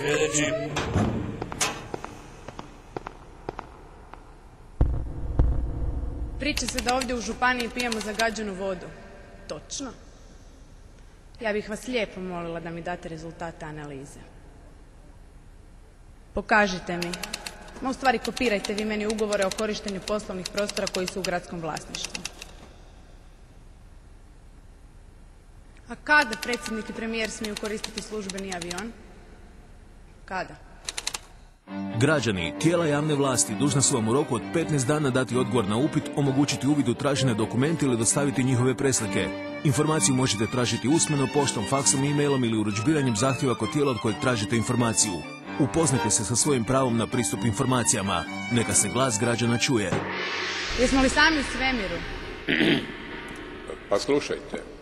Sljedeći. Priča se da ovdje u županiji pijemo zagađenu vodu. Točno? Ja bih vas lijepo molila da mi date rezultate analize. Pokažite mi. U stvari kopirajte vi meni ugovore o korištenju poslovnih prostora koji su u gradskom vlasništvu. A kada predsjednik i premijer smiju koristiti službeni avion? Kada? Građani, tijela javne vlasti dužna su vam u roku od 15 dana dati odgovor na upit, omogućiti uvid u tražene dokumente ili dostaviti njihove preslike. Informaciju možete tražiti usmeno, poštom, faksom, e-mailom ili urudžbiranjem zahtjeva kod tijela od kojeg tražite informaciju. Upoznajte se sa svojim pravom na pristup informacijama. Neka se glas građana čuje. Jesmo li sami u svemiru? Pa slušajte.